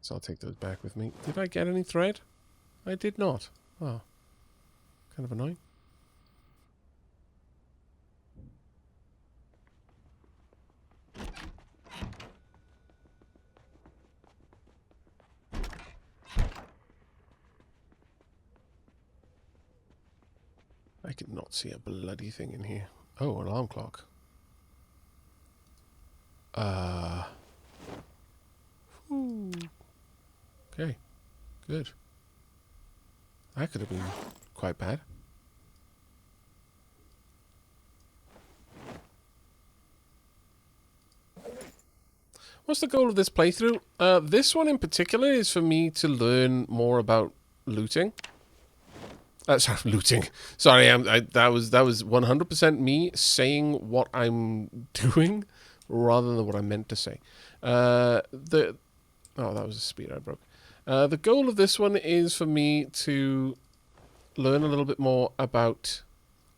So I'll take those back with me. Did I get any thread? I did not. Oh. Kind of annoying. I could not see a bloody thing in here. Oh, alarm clock. Whew. Okay. Good. That could have been quite bad. What's the goal of this playthrough? This one in particular is for me to learn more about looting. Sorry, looting. Sorry, that was 100% me saying what I'm doing rather than what I meant to say. Oh, that was a speed I broke. The goal of this one is for me to learn a little bit more about...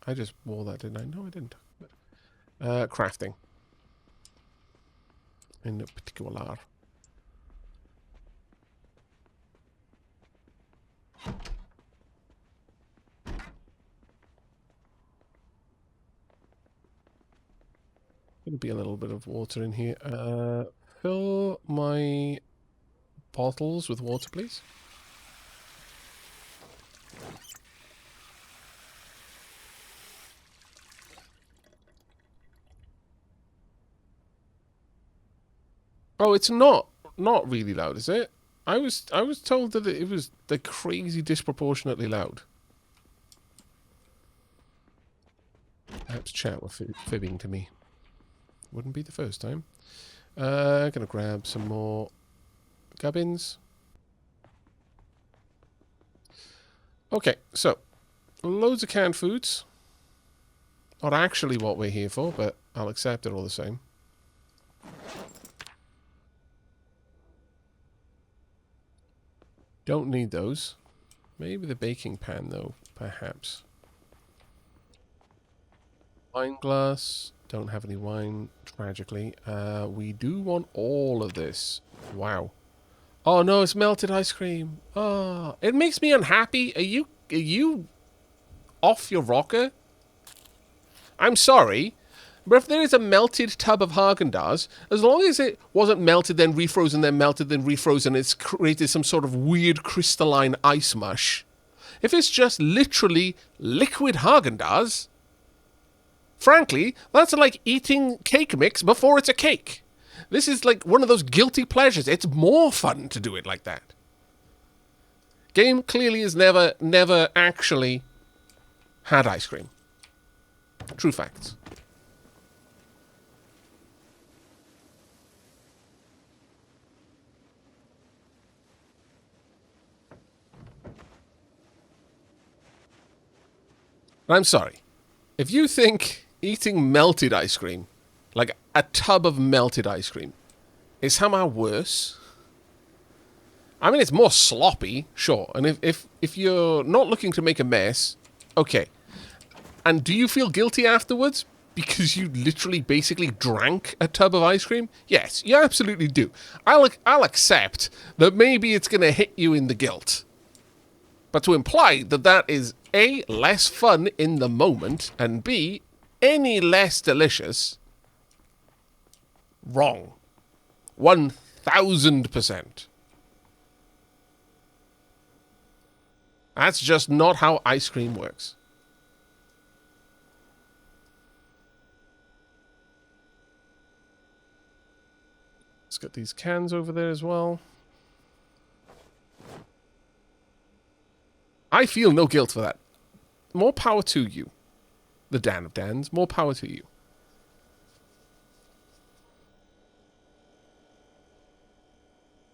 I just wore that, didn't I? No, I didn't. Crafting. In particular. Gonna be a little bit of water in here. Fill my bottles with water, please. Oh, it's not really loud, is it? I was told that it was the crazy disproportionately loud. Perhaps chat were fibbing to me. Wouldn't be the first time. Gonna grab some more gubbins. Okay, so loads of canned foods. Not actually what we're here for, but I'll accept it all the same. Don't need those. Maybe the baking pan, though, perhaps. Wine glass. Don't have any wine, tragically. We do want all of this. Wow. Oh, no, it's melted ice cream. Oh, it makes me unhappy. Are you off your rocker? I'm sorry, but if there is a melted tub of Haagen-Dazs, as long as it wasn't melted, then refrozen, then melted, then refrozen, it's created some sort of weird crystalline ice mush. If it's just literally liquid Haagen-Dazs, frankly, that's like eating cake mix before it's a cake. This is like one of those guilty pleasures. It's more fun to do it like that. Game clearly has never actually had ice cream. True facts. I'm sorry. If you think eating melted ice cream, like a tub of melted ice cream, is somehow worse, I mean, it's more sloppy, sure. And if you're not looking to make a mess, okay. And do you feel guilty afterwards? Because you literally basically drank a tub of ice cream? Yes, you absolutely do. I'll accept that maybe it's going to hit you in the guilt. But to imply that that is A, less fun in the moment, and B, any less delicious, wrong. 1000%. That's just not how ice cream works. Let's get these cans over there as well. I feel no guilt for that. More power to you. The Dan of Dans, more power to you.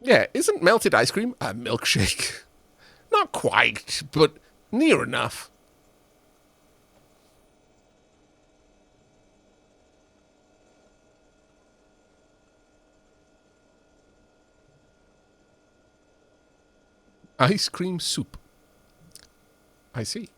Yeah, isn't melted ice cream a milkshake? Not quite, but near enough. Ice cream soup. I see.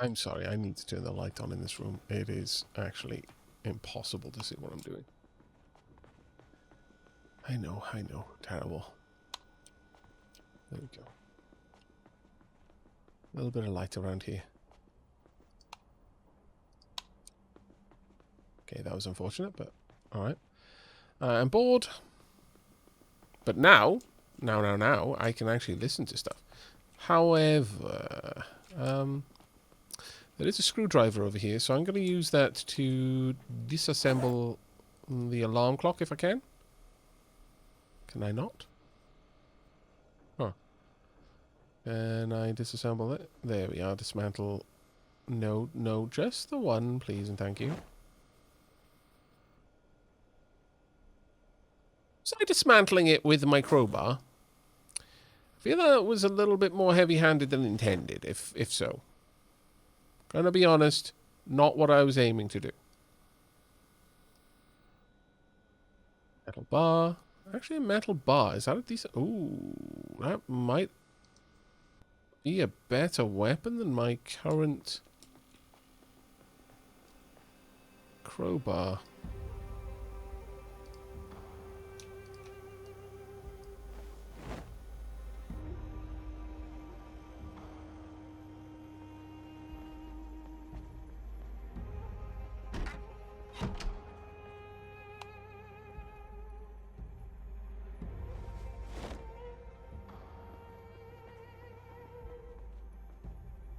I'm sorry, I need to turn the light on in this room. It is actually impossible to see what I'm doing. I know. Terrible. There we go. A little bit of light around here. Okay, that was unfortunate, but alright. I'm bored. But now, I can actually listen to stuff. However, there is a screwdriver over here, so I'm going to use that to disassemble the alarm clock if I can. Can I not? Huh. Can I disassemble it? There we are, dismantle. No, just the one, please and thank you. Was I dismantling it with my crowbar? I feel that was a little bit more heavy-handed than intended, if so. Gonna be honest, not what I was aiming to do. Metal bar. Actually, a metal bar. Is that a decent... Ooh, that might be a better weapon than my current crowbar.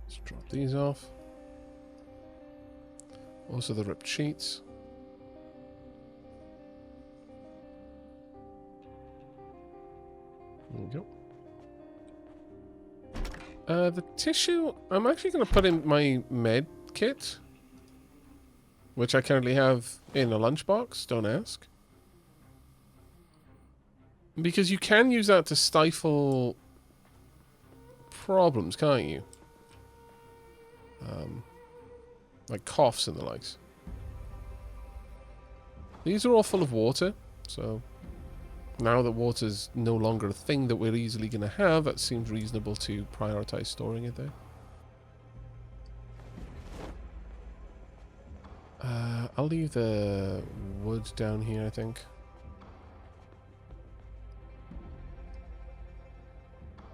Let's drop these off. Also the ripped sheets. There we go. The tissue, I'm actually going to put in my med kit, which I currently have in a lunchbox, don't ask. Because you can use that to stifle problems, can't you? Like coughs and the likes. These are all full of water, so now that water's no longer a thing that we're easily going to have, it seems reasonable to prioritize storing it there. I'll leave the wood down here, I think.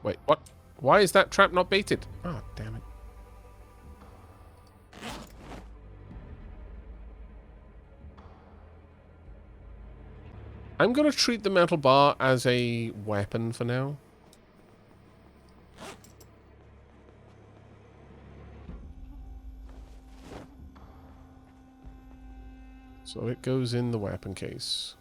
Wait, what? Why is that trap not baited? Oh, damn it. I'm going to treat the metal bar as a weapon for now. So it goes in the weapon case.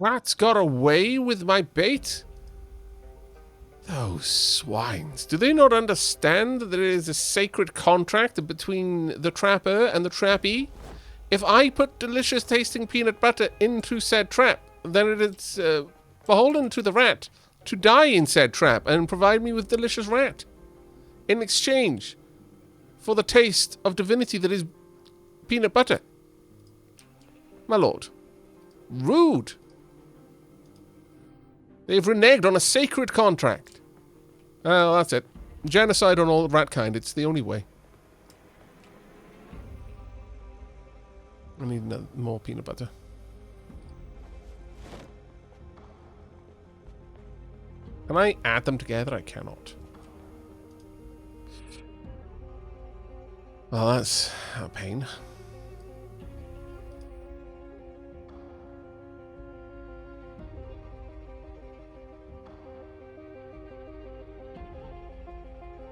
Rats got away with my bait? Those swines. Do they not understand that there is a sacred contract between the trapper and the trappee? If I put delicious tasting peanut butter into said trap, then it is beholden to the rat to die in said trap and provide me with delicious rat in exchange for the taste of divinity that is peanut butter. My lord. Rude. They've reneged on a sacred contract. Well, that's it. Genocide on all rat kind. It's the only way. I need more peanut butter. Can I add them together? I cannot. Well, that's a pain.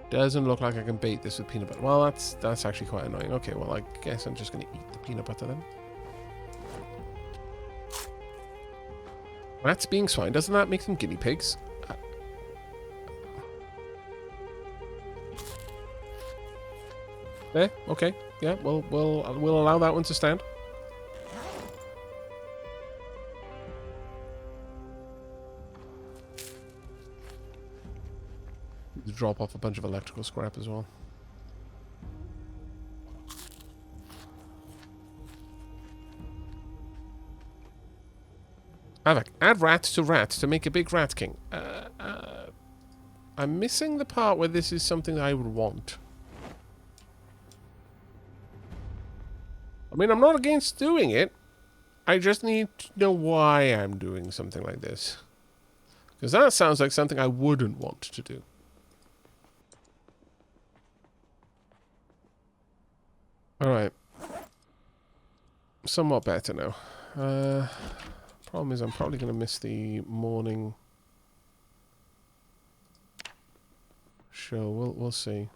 Doesn't look like I can bait this with peanut butter. Well, that's actually quite annoying. Okay, well, I guess I'm just going to eat the peanut butter then. Rats being swine. Doesn't that make them guinea pigs? There? Okay. Yeah, we'll allow that one to stand. Drop off a bunch of electrical scrap as well. Aavak, add rat to make a big rat king. I'm missing the part where this is something I would want. I mean, I'm not against doing it. I just need to know why I'm doing something like this. Because that sounds like something I wouldn't want to do. Alright. Somewhat better now. Problem is I'm probably going to miss the morning show. We'll see.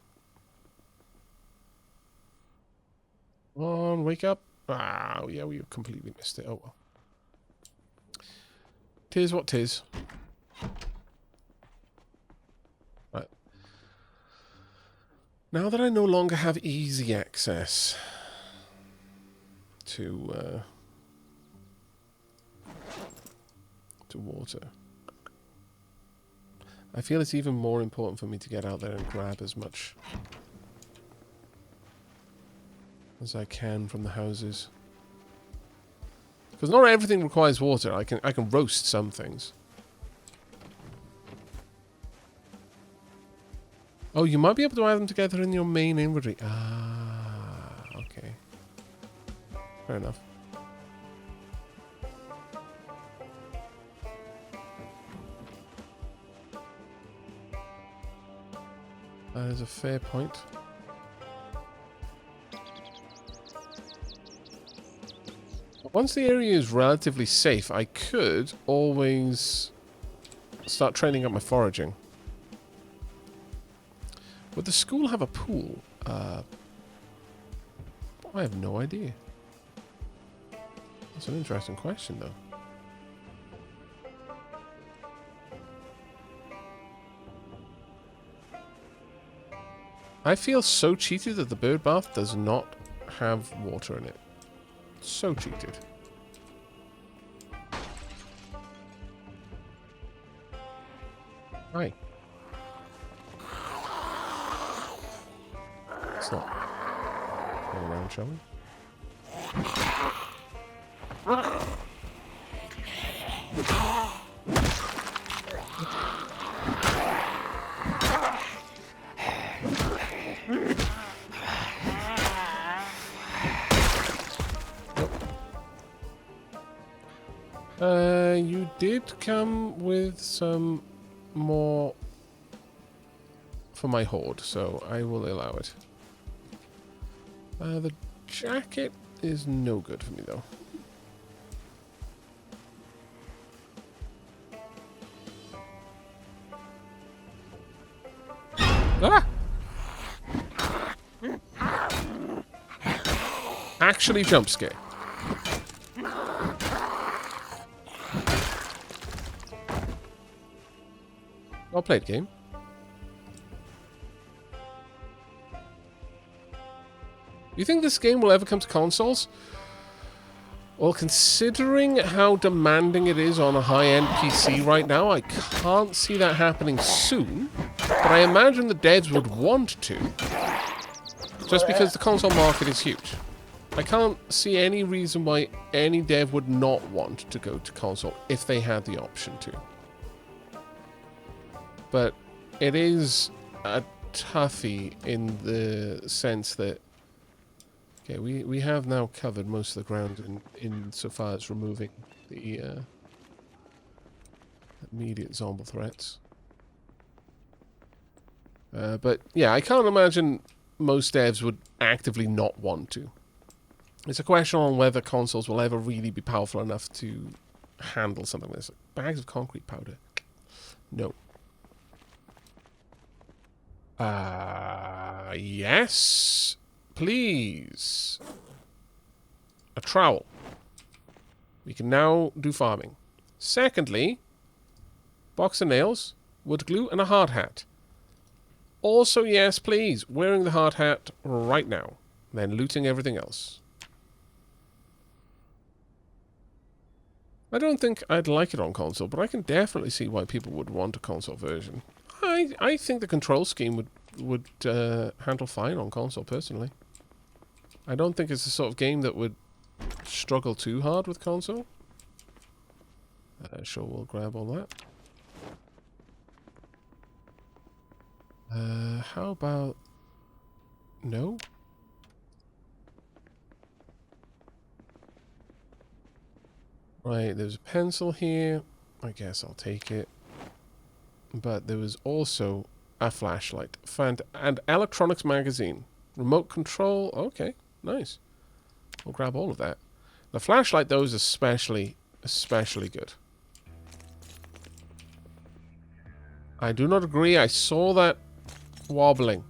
Come on, wake up. Ah, yeah, we completely missed it. Oh well. Tis what tis. Right. Now that I no longer have easy access to water, I feel it's even more important for me to get out there and grab as much as I can from the houses. Because not everything requires water. I can roast some things. Oh, you might be able to add them together in your main inventory. Ah, okay. Fair enough. That is a fair point. Once the area is relatively safe, I could always start training up my foraging. Would the school have a pool? I have no idea. That's an interesting question, though. I feel so cheated that the bird bath does not have water in it. So cheated. Hi. Let's not go around, shall we? You did come with some more for my hoard, so I will allow it. The jacket is no good for me, though. Ah! Actually jump scare. Well played, game. You think this game will ever come to consoles? Well, considering how demanding it is on a high-end PC right now, I can't see that happening soon. But I imagine the devs would want to. Just because the console market is huge. I can't see any reason why any dev would not want to go to console if they had the option to. But it is a toughie in the sense that, okay, we have now covered most of the ground in so far as removing the immediate zombie threats. But yeah, I can't imagine most devs would actively not want to. It's a question on whether consoles will ever really be powerful enough to handle something like this. Bags of concrete powder. No. Yes. Please. A trowel. We can now do farming. Secondly, box of nails, wood glue, and a hard hat. Also, yes, please. Wearing the hard hat right now. Then looting everything else. I don't think I'd like it on console, but I can definitely see why people would want a console version. I think the control scheme would handle fine on console, personally. I don't think it's the sort of game that would struggle too hard with console. Sure, we'll grab all that. How about... No? Right, there's a pencil here. I guess I'll take it. But there was also a flashlight. And electronics magazine. Remote control. Okay, nice. We'll grab all of that. The flashlight, though, is especially good. I do not agree. I saw that wobbling.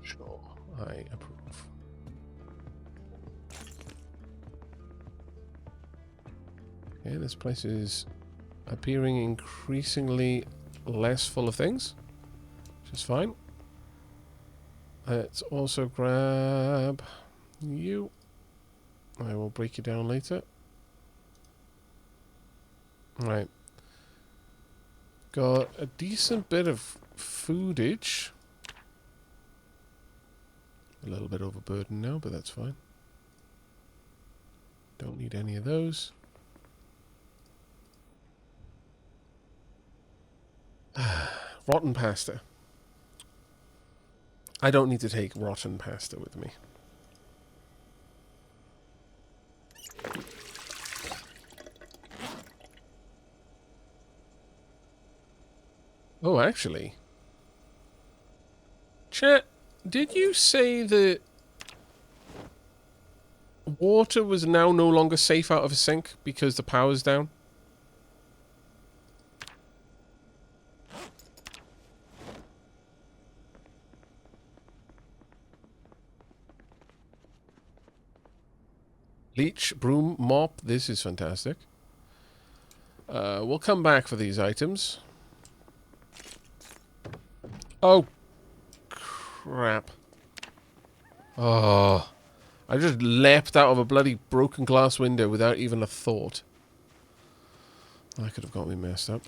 Sure, I approve. Okay, this place is appearing increasingly less full of things, which is fine. Let's also grab you. I will break you down later. Right. Got a decent bit of foodage. A little bit overburdened now, but that's fine. Don't need any of those. Rotten pasta. I don't need to take rotten pasta with me. Oh, actually. Chat, did you say that water was now no longer safe out of a sink because the power's down? Leech, broom, mop. This is fantastic. We'll come back for these items. Oh, crap. Oh, I just leapt out of a bloody broken glass window without even a thought. That could have got me messed up.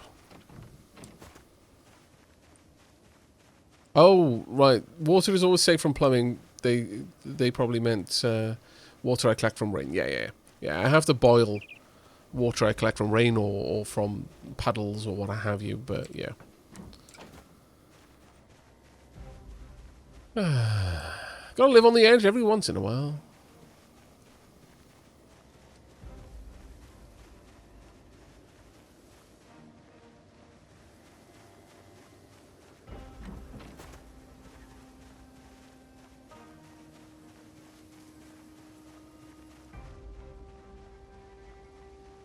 Oh, right. Water is always safe from plumbing. They probably meant water I collect from rain. Yeah. I have to boil water I collect from rain or from puddles or what have you, but yeah. Gotta live on the edge every once in a while.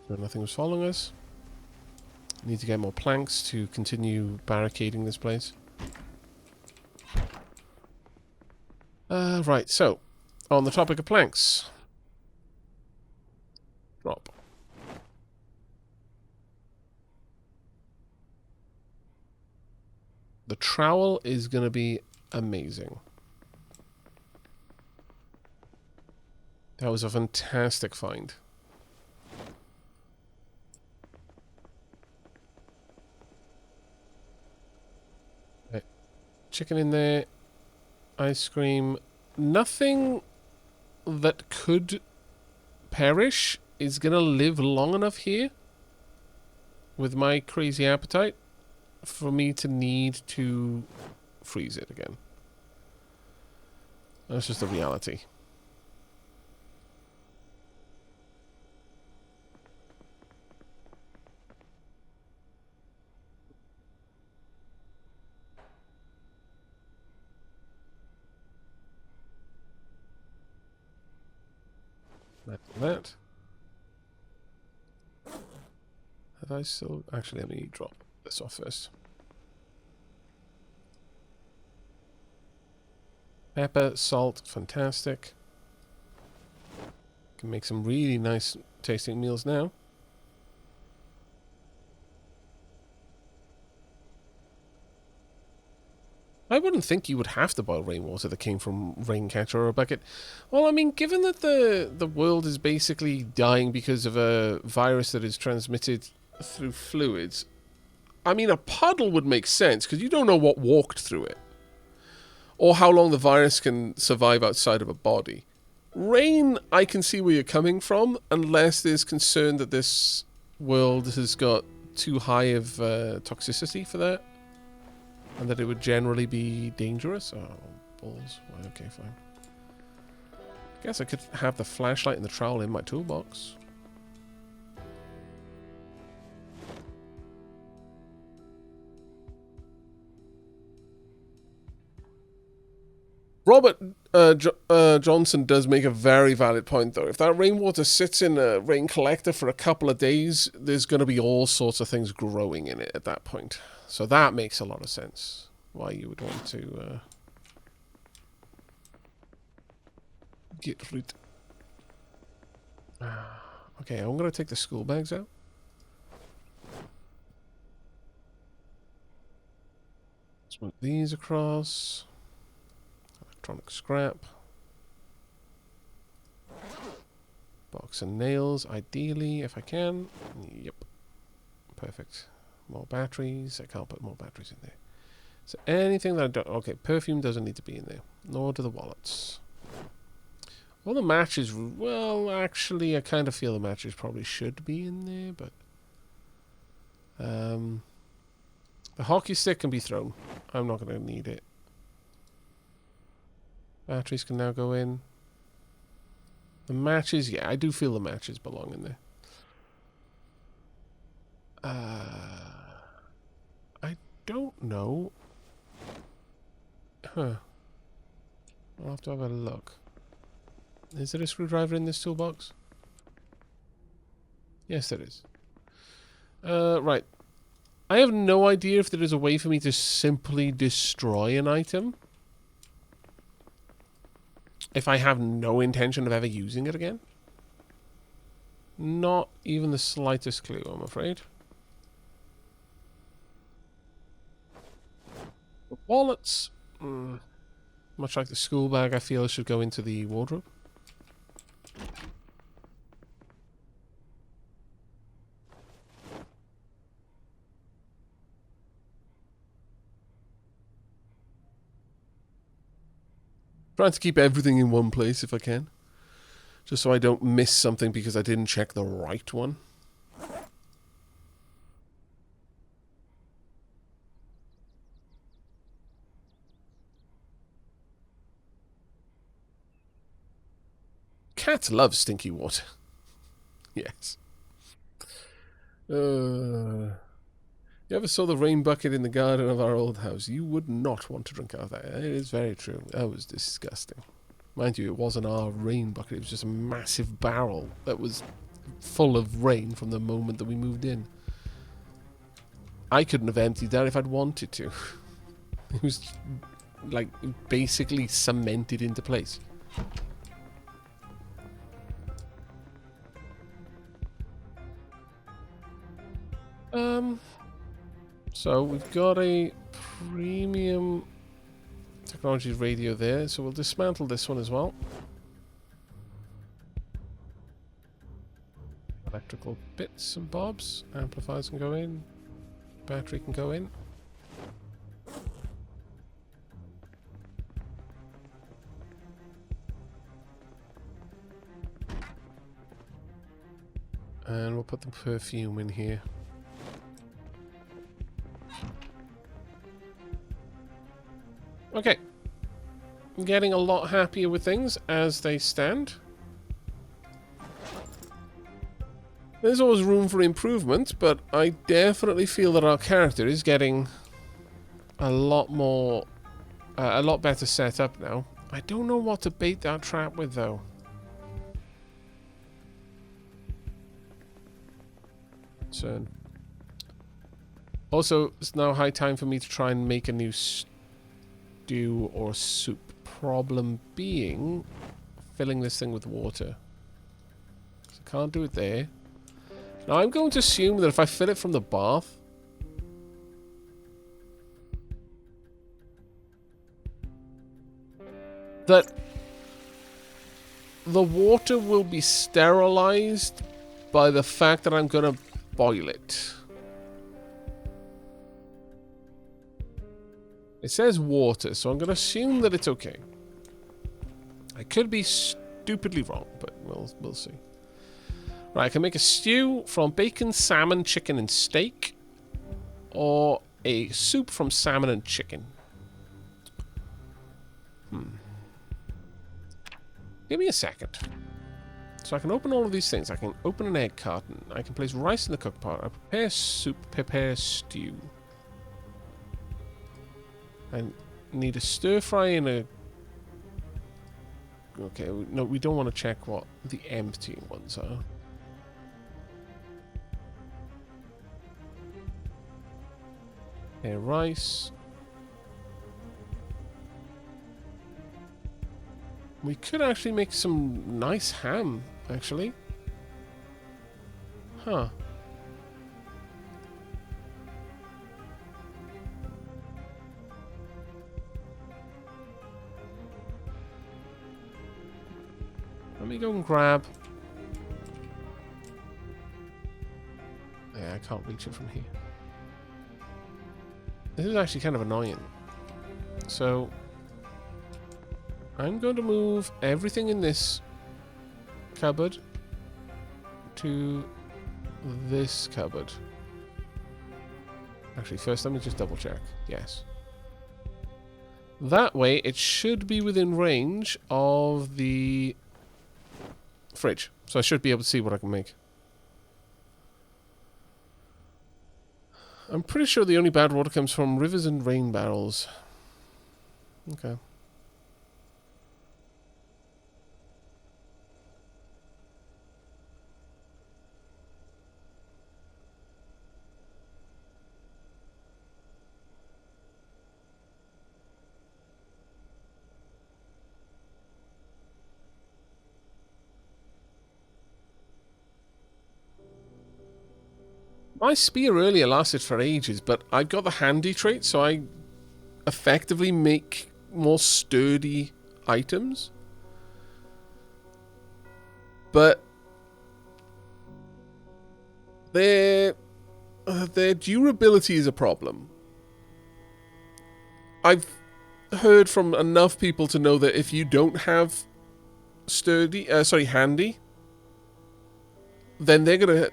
So nothing was following us. Need to get more planks to continue barricading this place. Right, so, on the topic of planks. Drop. The trowel is going to be amazing. That was a fantastic find. Okay. Chicken in there. Ice cream. Nothing that could perish is going to live long enough here with my crazy appetite for me to need to freeze it again. That's just the reality. That. Have I still... Actually, let me drop this off first. Pepper, salt, fantastic. Can make some really nice tasting meals now. I wouldn't think you would have to boil rainwater that came from rain catcher or a bucket. Well, I mean, given that the world is basically dying because of a virus that is transmitted through fluids, I mean, a puddle would make sense because you don't know what walked through it or how long the virus can survive outside of a body. Rain, I can see where you're coming from, unless there's concern that this world has got too high of toxicity for that, and that it would generally be dangerous. Oh, balls. Well, okay, fine. Guess I could have the flashlight and the trowel in my toolbox. Robert Johnson does make a very valid point, though. If that rainwater sits in a rain collector for a couple of days, there's going to be all sorts of things growing in it at that point. So that makes a lot of sense. Why you would want to get rid. Okay, I'm going to take the school bags out. Let's move these across. Electronic scrap. Box and nails, ideally, if I can. Yep. Perfect. More batteries. I can't put more batteries in there. So anything that I don't... Okay, perfume doesn't need to be in there. Nor do the wallets. All the matches... Well, actually, I kind of feel the matches probably should be in there, but... the hockey stick can be thrown. I'm not going to need it. Batteries can now go in. The matches, yeah, I do feel the matches belong in there. I don't know. Huh. I'll have to have a look. Is there a screwdriver in this toolbox? Yes, there is. Right. I have no idea if there is a way for me to simply destroy an item if I have no intention of ever using it again. Not even the slightest clue, I'm afraid. The wallets, much like the school bag, I feel should go into the wardrobe. Trying to keep everything in one place if I can. Just so I don't miss something because I didn't check the right one. Cats love stinky water. Yes. You ever saw the rain bucket in the garden of our old house? You would not want to drink out of that. It is very true. That was disgusting. Mind you, it wasn't our rain bucket. It was just a massive barrel that was full of rain from the moment that we moved in. I couldn't have emptied that if I'd wanted to. It was, like, basically cemented into place. So we've got a premium technology radio there, so we'll dismantle this one as well. Electrical bits and bobs. Amplifiers can go in. Battery can go in. And we'll put the perfume in here. Okay. I'm getting a lot happier with things as they stand. There's always room for improvement, but I definitely feel that our character is getting a lot more, a lot better set up now. I don't know what to bait that trap with, though. So, also, it's now high time for me to try and make a new stew or soup. Problem being, filling this thing with water. So I can't do it there. Now I'm going to assume that if I fill it from the bath, that the water will be sterilized by the fact that I'm going to boil it. It says water, so I'm going to assume that it's okay. I could be stupidly wrong, but we'll see. Right, I can make a stew from bacon, salmon, chicken, and steak. Or a soup from salmon and chicken. Give me a second. So I can open all of these things. I can open an egg carton. I can place rice in the cook pot. I prepare soup, prepare stew. I need a stir fry and a... Okay, no, we don't want to check what the empty ones are. Rice. We could actually make some nice ham, actually. Huh. Let me go and grab... Yeah, I can't reach it from here. This is actually kind of annoying. So... I'm going to move everything in this cupboard to this cupboard. Actually, first let me just double check. Yes. That way, it should be within range of the fridge. So I should be able to see what I can make. I'm pretty sure the only bad water comes from rivers and rain barrels. Okay. My spear earlier lasted for ages, but I got the handy trait, so I effectively make more sturdy items. But their durability is a problem. I've heard from enough people to know that if you don't have handy, then they're gonna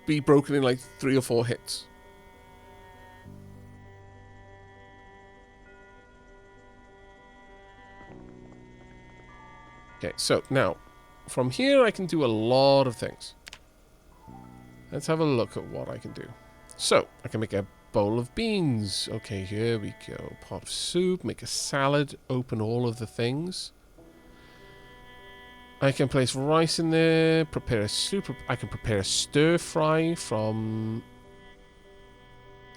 be broken in like 3 or 4 hits. Okay, so now from here I can do a lot of things. Let's have a look at what I can do. So I can make a bowl of beans. Okay, here we go. Pot of soup, make a salad, open all of the things. I can place rice in there, prepare a soup. I can prepare a stir fry from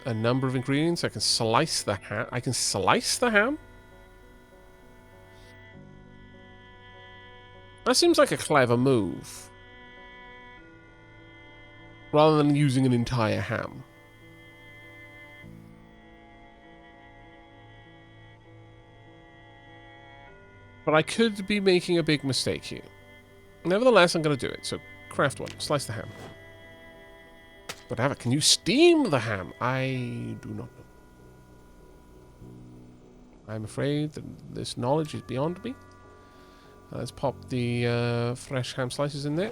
a number of ingredients. I can slice the ham. I can slice the ham? That seems like a clever move. Rather than using an entire ham. But I could be making a big mistake here. Nevertheless, I'm going to do it. So, craft one. Slice the ham. But Aavak, can you steam the ham? I do not know. I'm afraid that this knowledge is beyond me. Let's pop the fresh ham slices in there.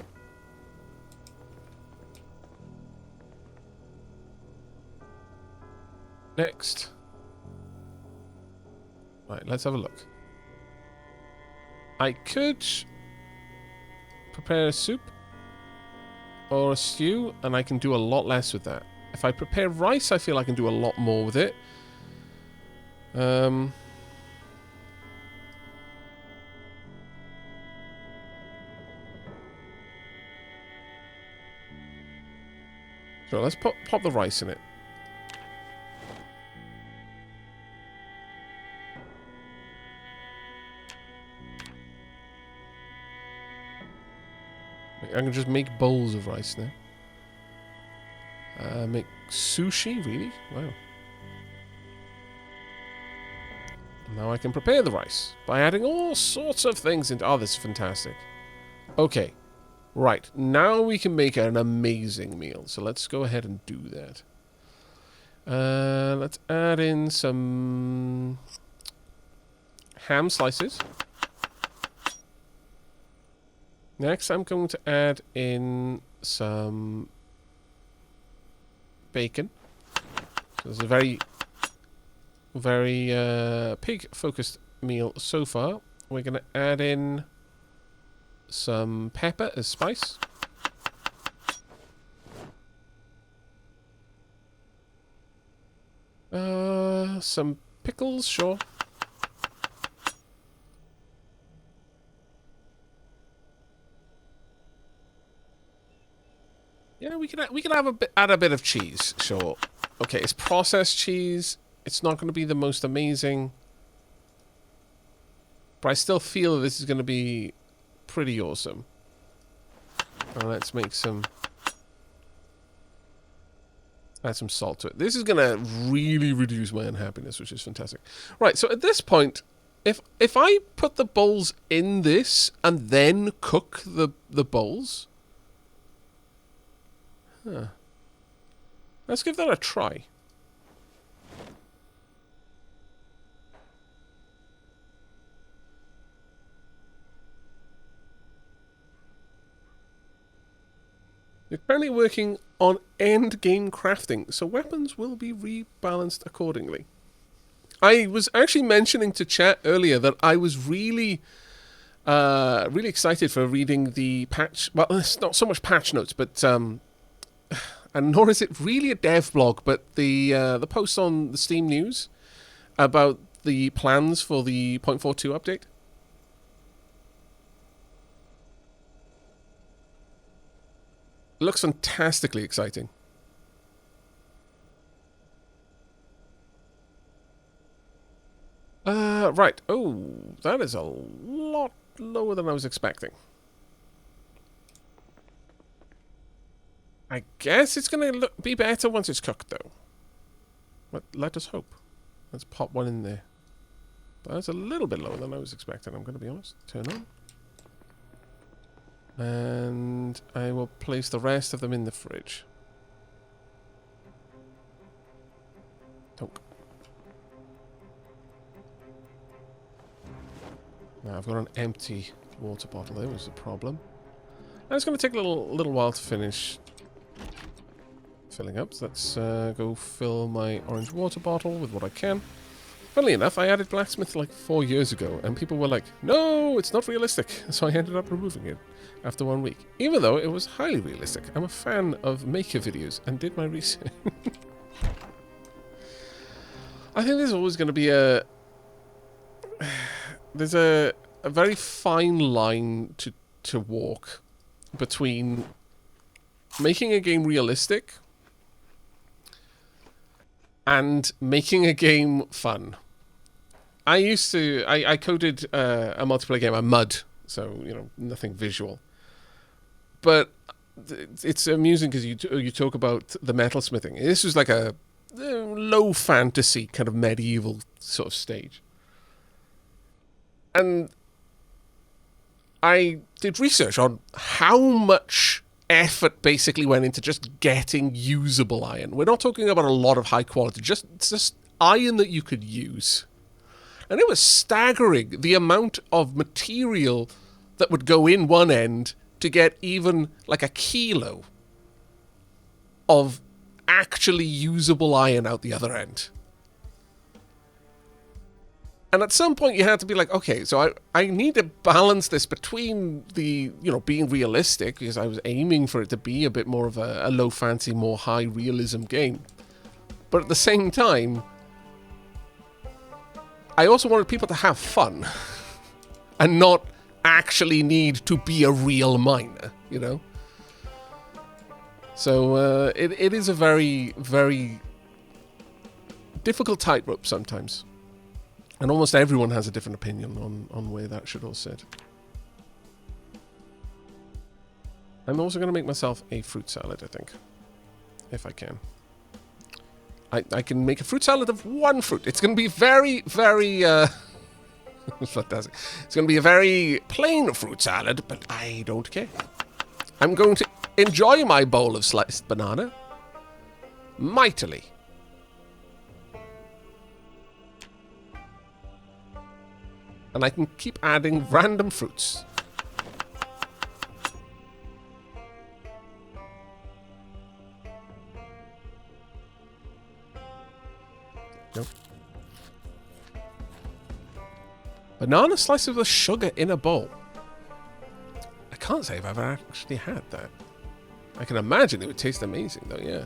Next. Right, let's have a look. I could prepare a soup or a stew, and I can do a lot less with that. If I prepare rice, I feel I can do a lot more with it. So let's pop the rice in it. I can just make bowls of rice now. Make sushi, really? Wow. Now I can prepare the rice by adding all sorts of things into... Oh, this is fantastic. Okay. Right. Now we can make an amazing meal. So let's go ahead and do that. Let's add in some ham slices. Next, I'm going to add in some bacon. So this is a very, very pig-focused meal so far. We're going to add in some pepper as spice. Some pickles, sure. Yeah, we can add a bit of cheese, sure. Okay, it's processed cheese. It's not going to be the most amazing, but I still feel this is going to be pretty awesome. Let's make some. Add some salt to it. This is going to really reduce my unhappiness, which is fantastic. Right, so at this point, if I put the bowls in this and then cook the bowls... Huh. Let's give that a try. We're currently working on end game crafting, so weapons will be rebalanced accordingly. I was actually mentioning to chat earlier that I was really excited for reading the patch. Well, it's not so much patch notes, but and nor is it really a dev blog, but the post on the Steam News about the plans for the 0.42 update. It looks fantastically exciting. Right. Oh, that is a lot lower than I was expecting. I guess it's going to be better once it's cooked, though. But let us hope. Let's pop one in there. That's a little bit lower than I was expecting, I'm going to be honest. Turn on. And I will place the rest of them in the fridge. Donk. Now I've got an empty water bottle. There was the problem. And it's going to take a little while to finish filling up. So let's go fill my orange water bottle with what I can. Funnily enough, I added blacksmith like 4 years ago, and people were like, "No, it's not realistic." So I ended up removing it after 1 week, even though it was highly realistic. I'm a fan of maker videos and did my research. I think there's always going to be there's a very fine line to walk between making a game realistic and making a game fun. I coded a multiplayer game, a Mud, so, you know, nothing visual. But it's amusing because you talk about the metalsmithing. This was like a low fantasy kind of medieval sort of stage. And I did research on how much effort basically went into just getting usable iron. We're not talking about a lot of high quality, just iron that you could use. And it was staggering the amount of material that would go in one end to get even like a kilo of actually usable iron out the other end. And at some point you had to be like, okay, so I need to balance this between the, you know, being realistic, because I was aiming for it to be a bit more of a low fancy, more high realism game. But at the same time, I also wanted people to have fun and not actually need to be a real miner, you know? So it is a very, very difficult tightrope sometimes. And almost everyone has a different opinion on where that should all sit. I'm also going to make myself a fruit salad, I think. If I can. I can make a fruit salad of one fruit. It's going to be very, very Fantastic. It's going to be a very plain fruit salad, but I don't care. I'm going to enjoy my bowl of sliced banana mightily. And I can keep adding random fruits. Nope. Banana slices with sugar in a bowl. I can't say I've ever actually had that. I can imagine it would taste amazing though, yeah.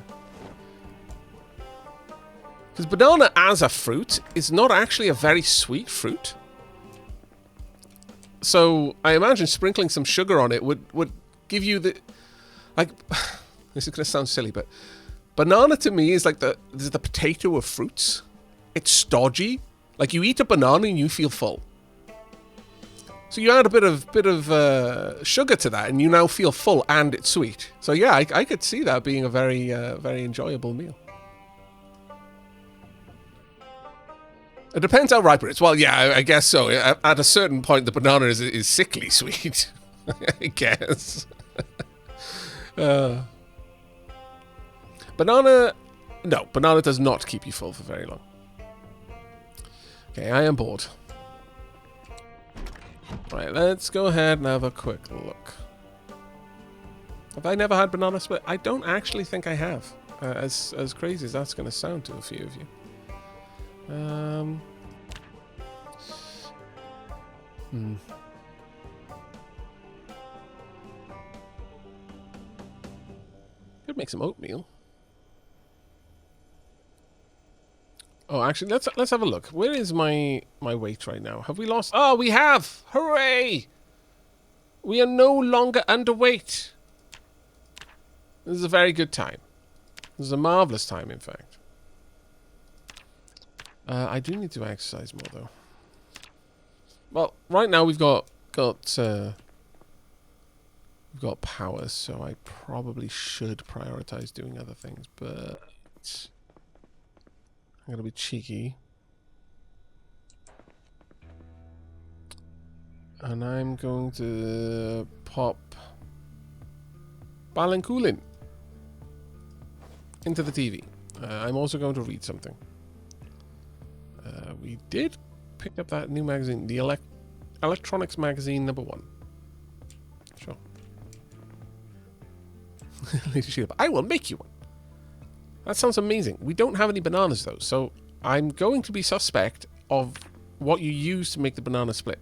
Because banana as a fruit is not actually a very sweet fruit. So I imagine sprinkling some sugar on it would give you the... Like, this is going to sound silly, but banana to me is like the potato of fruits. It's stodgy. Like you eat a banana and you feel full. So you add a bit of sugar to that, and you now feel full, and it's sweet. So yeah, I could see that being a very very enjoyable meal. It depends how ripe it is. Well, yeah, I guess so. At a certain point, the banana is sickly sweet. I guess. Banana... No, banana does not keep you full for very long. Okay, I am bored. Right, let's go ahead and have a quick look. Have I never had banana split? I don't actually think I have. As crazy as that's going to sound to a few of you. Could make some oatmeal. Oh, actually, let's have a look. Where is my weight right now? Have we lost? Oh, we have! Hooray! We are no longer underweight. This is a very good time. This is a marvelous time, in fact. I do need to exercise more, though. Well, right now we've got powers, so I probably should prioritize doing other things, but I'm gonna be cheeky, and I'm going to pop Balankulin into the TV. I'm also going to read something. We did pick up that new magazine, the Electronics Magazine #1. Sure. Leadership. I will make you one. That sounds amazing. We don't have any bananas though, so I'm going to be suspect of what you use to make the banana split.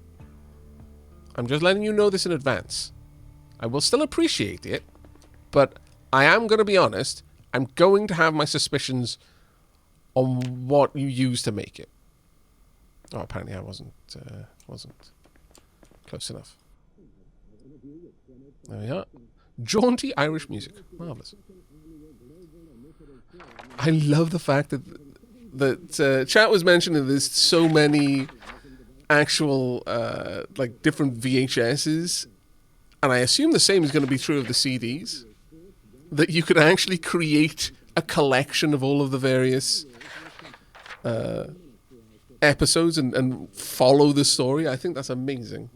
I'm just letting you know this in advance. I will still appreciate it, but I am going to be honest. I'm going to have my suspicions on what you use to make it. Oh, apparently I wasn't close enough. There we are. Jaunty Irish music. Marvellous. I love the fact that chat was mentioning there's so many actual like different VHSs, and I assume the same is going to be true of the CDs. That you could actually create a collection of all of the various episodes and follow the story. I think that's amazing.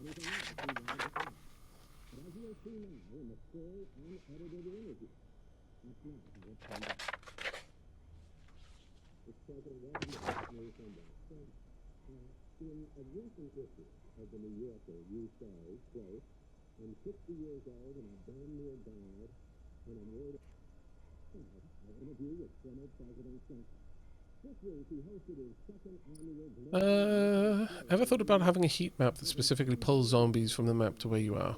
Ever thought about having a heat map that specifically pulls zombies from the map to where you are?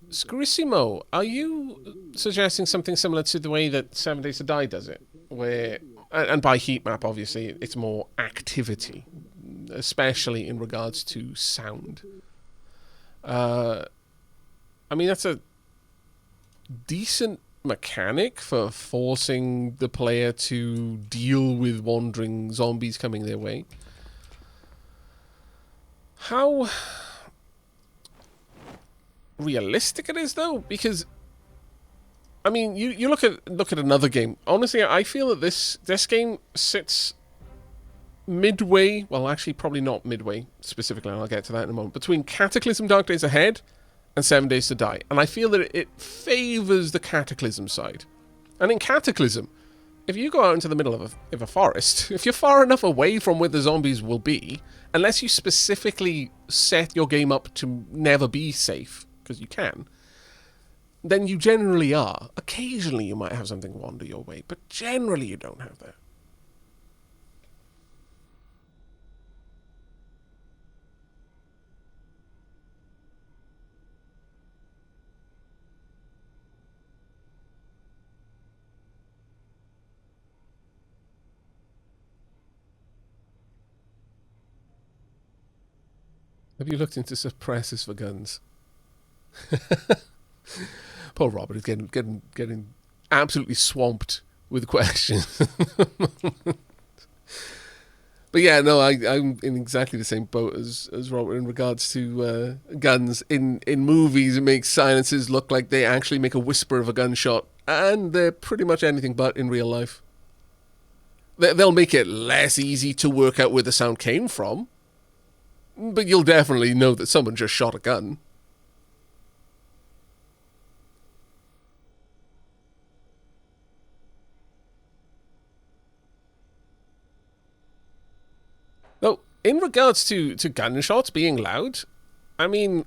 Scarissimo, are you suggesting something similar to the way that 7 Days to Die does it? Where, and by heat map, obviously, it's more activity, especially in regards to sound. I mean, that's a decent mechanic for forcing the player to deal with wandering zombies coming their way. How realistic it is, though, because I mean, you look at another game. Honestly, I feel that this game sits midway, well, actually, probably not midway specifically, and I'll get to that in a moment, between Cataclysm Dark Days Ahead and 7 Days to Die. And I feel that it favours the Cataclysm side. And in Cataclysm, if you go out into the middle of a forest, if you're far enough away from where the zombies will be, unless you specifically set your game up to never be safe, because you can, then you generally are. Occasionally you might have something wander your way, but generally you don't have that. Have you looked into suppressors for guns? Poor Robert is getting absolutely swamped with questions. But yeah, no, I'm in exactly the same boat as Robert in regards to guns. In movies, it makes silences look like they actually make a whisper of a gunshot, and they're pretty much anything but in real life. They'll make it less easy to work out where the sound came from, but you'll definitely know that someone just shot a gun. Though, in regards to gunshots being loud, I mean,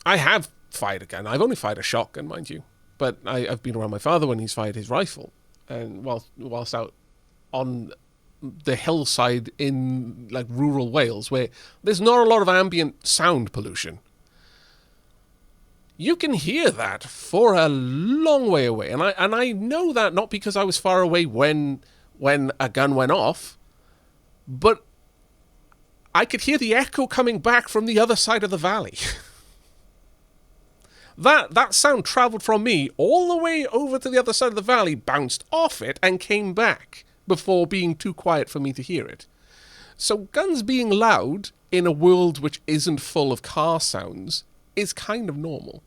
I have fired a gun. I've only fired a shotgun, mind you. But I've been around my father when he's fired his rifle. And whilst out on the hillside in like rural Wales, where there's not a lot of ambient sound pollution, you can hear that for a long way away. And I know that not because I was far away when a gun went off, but I could hear the echo coming back from the other side of the valley. That sound travelled from me all the way over to the other side of the valley, bounced off it, and came back before being too quiet for me to hear it. So guns being loud in a world which isn't full of car sounds is kind of normal.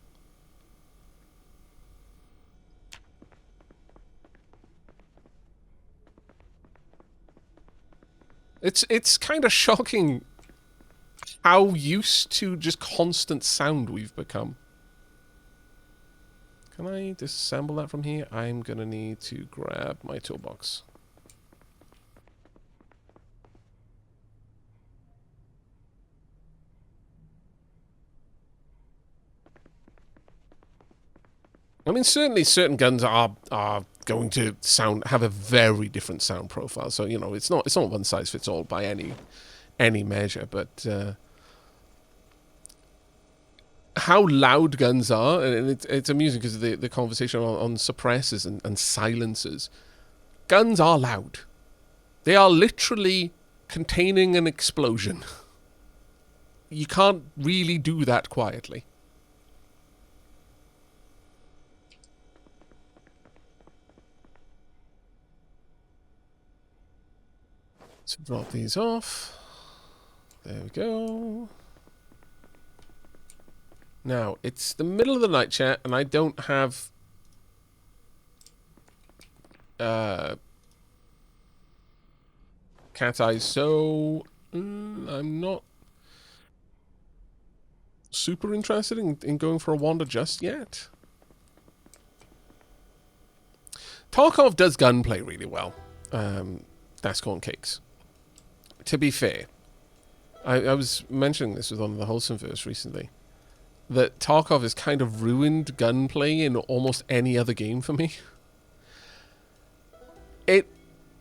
It's kind of shocking how used to just constant sound we've become. Can I disassemble that from here? I'm gonna need to grab my toolbox. I mean, certainly certain guns are going to have a very different sound profile. So, you know, it's not one size fits all by any measure, but how loud guns are, and it's amusing because of the conversation on suppressors and silencers. Guns are loud. They are literally containing an explosion. You can't really do that quietly. So drop these off. There we go. Now, it's the middle of the night, chat, and I don't have cat eyes, so I'm not super interested in going for a wander just yet. Tarkov does gunplay really well. That's corn cakes. To be fair, I was mentioning this with one of the Wholesome Verse recently, that Tarkov has kind of ruined gunplay in almost any other game for me. It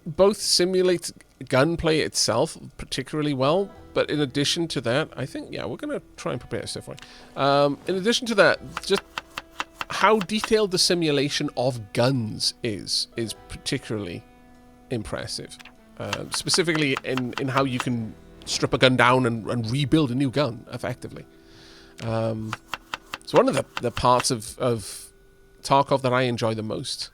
both simulates gunplay itself particularly well, but in addition to that, I think, yeah, we're going to try and prepare stuff for it. In addition to that, just how detailed the simulation of guns is particularly impressive. Specifically in how you can strip a gun down and rebuild a new gun effectively. So one of the parts of Tarkov that I enjoy the most